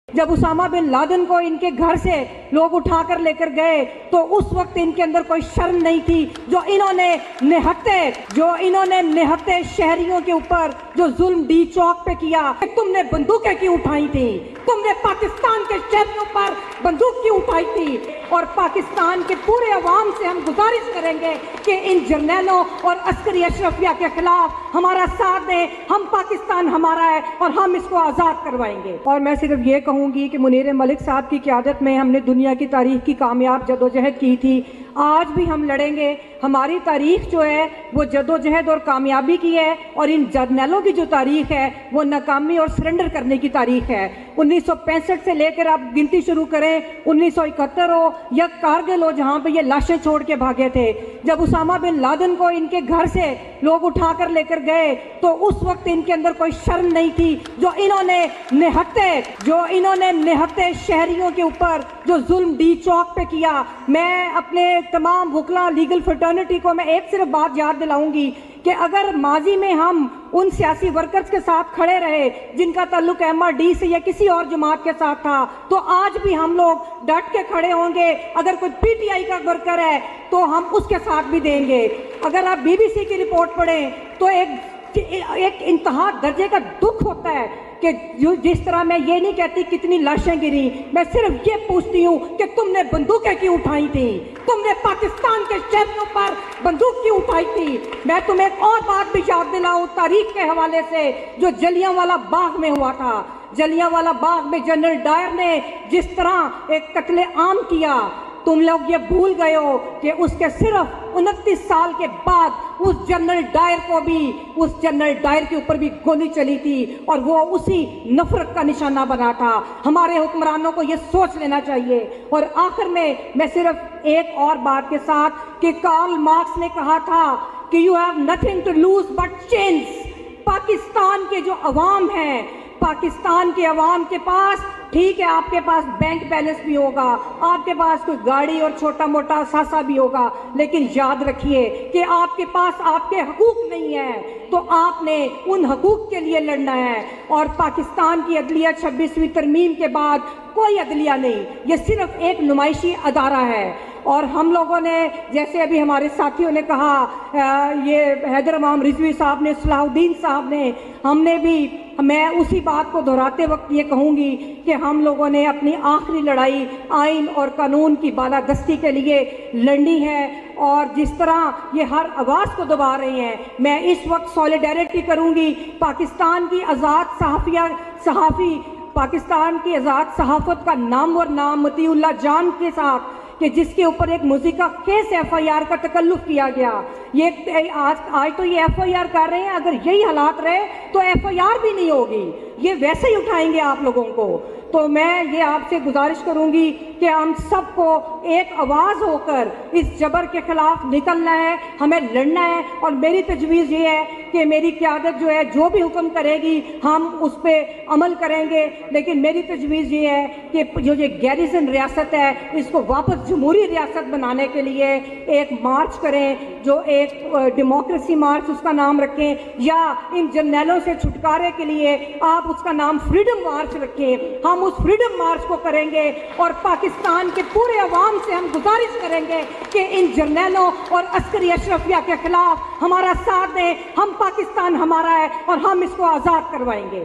जब Usama bin Laden को इनके घर से लोग उठाकर लेकर गए तो उस वक्त इनके अंदर कोई शर्म नहीं थी। जो इन्होंने निहत्ते शहरियों के ऊपर जो जुल्म डी चौक पे किया, तुमने बंदूकें क्यों उठाई थी? तुमने पाकिस्तान के शहरियों पर बंदूक क्यों उठाई थी? और पाकिस्तान के पूरे अवाम से हम गुजारिश करेंगे कि इन जर्नैलों और अस्करी अशरफिया के खिलाफ हमारा साथ दें। हम पाकिस्तान हमारा है और हम इसको आज़ाद करवाएंगे। और मैं सिर्फ ये कहूँगी कि मुनीर मलिक साहब की क़यादत में हमने दुनिया की तारीख की कामयाब जदोजहद की थी, आज भी हम लड़ेंगे। हमारी तारीख जो है वो जदोजहद और कामयाबी की है, और इन जर्नैलों की जो तारीख है वो नाकामी और सरेंडर करने की तारीख है। 1965 से लेकर आप गिनती शुरू करें, 1971 हो या कारगिल हो, जहाँ पे ये लाशें छोड़ के भागे थे। जब उसामा बिन लादेन को इनके घर से लोग उठाकर लेकर गए तो उस वक्त इनके अंदर कोई शर्म नहीं थी। जो इन्होंने निहत्ते शहरियों के ऊपर जो जुल्म डी चौक पे किया, मैं अपने तमाम वकला लीगल फ्रेटर्निटी को मैं एक सिर्फ बात याद दिलाऊंगी कि अगर माजी में हम उन सियासी वर्कर्स के साथ खड़े रहे जिनका ताल्लुक MRD से या किसी और जमात के साथ था, तो आज भी हम लोग डट के खड़े होंगे। अगर कोई PTI का वर्कर है तो हम उसके साथ भी देंगे। अगर आप BBC की रिपोर्ट पढ़ें तो एक इंतहा दर्जे का दुख होता है कि जिस तरह, मैं ये नहीं कहती कितनी लाशें गिरी, मैं सिर्फ ये पूछती हूँ कि तुमने बंदूकें क्यों उठाई थी? तुमने पाकिस्तान के शहरियों पर बंदूक क्यों उठाई थी? मैं तुम्हें एक और बात भी याद दिलाऊं तारीख के हवाले से, जो जलियांवाला बाग में हुआ था। जलियांवाला बाग में जनरल डायर ने जिस तरह एक कत्ले आम किया, तुम लोग ये भूल गए हो कि उसके सिर्फ 29 साल के बाद उस जनरल डायर के ऊपर भी गोली चली थी, और वो उसी नफरत का निशाना बना था। हमारे हुक्मरानों को ये सोच लेना चाहिए। और आखिर में मैं सिर्फ एक और बात के साथ कि कार्ल मार्क्स ने कहा था कि you have nothing to lose but change. Pakistan के जो अवाम है, पाकिस्तान के अवाम के पास, ठीक है आपके पास बैंक बैलेंस भी होगा, आपके पास कोई गाड़ी और छोटा मोटा सासा भी होगा, लेकिन याद रखिए कि आपके पास आपके हकूक नहीं है, तो आपने उन हकूक के लिए लड़ना है। और पाकिस्तान की अदलिया 26वीं तरमीम के बाद कोई अदलिया नहीं, ये सिर्फ एक नुमाइशी अदारा है। और हम लोगों ने, जैसे अभी हमारे साथियों ने कहा, ये हैदर इमाम रिजवी साहब ने, सलाहुद्दीन साहब ने, हमने भी, मैं उसी बात को दोहराते वक्त ये कहूँगी कि हम लोगों ने अपनी आखिरी लड़ाई आइन और कानून की बालादस्ती के लिए लड़नी है। और जिस तरह ये हर आवाज़ को दबा रहे हैं, मैं इस वक्त सॉलिडेरिटी करूँगी पाकिस्तान की पाकिस्तान की आज़ाद सहाफ़त का नामवर नाम मतीउल्लाह जान के साथ, कि जिसके ऊपर एक मुज़िका केस FIR का तकल्लुफ़ किया गया। ये आज तो ये FIR कर रहे हैं, अगर यही हालात रहे तो FIR भी नहीं होगी, ये वैसे ही उठाएंगे आप लोगों को। तो मैं ये आपसे गुजारिश करूंगी कि हम सबको एक आवाज़ होकर इस जबर के खिलाफ निकलना है, हमें लड़ना है। और मेरी तजवीज़ ये है कि मेरी क़यादत जो है, जो भी हुक्म करेगी हम उस पर अमल करेंगे। लेकिन मेरी तजवीज़ ये है कि जो ये गैरिजन रियासत है, इसको वापस जमहूरी रियासत बनाने के लिए एक मार्च करें, जो एक डेमोक्रेसी मार्च उसका नाम रखें, या इन जर्नैलों से छुटकारे के लिए आप उसका नाम फ्रीडम मार्च रखें। हम उस फ्रीडम मार्च को करेंगे और पाकिस्तान के पूरे अवाम से हम गुजारिश करेंगे कि इन जर्नैलों और अस्करी अशरफिया के खिलाफ हमारा साथ दें। हम पाकिस्तान हमारा है और हम इसको आज़ाद करवाएंगे।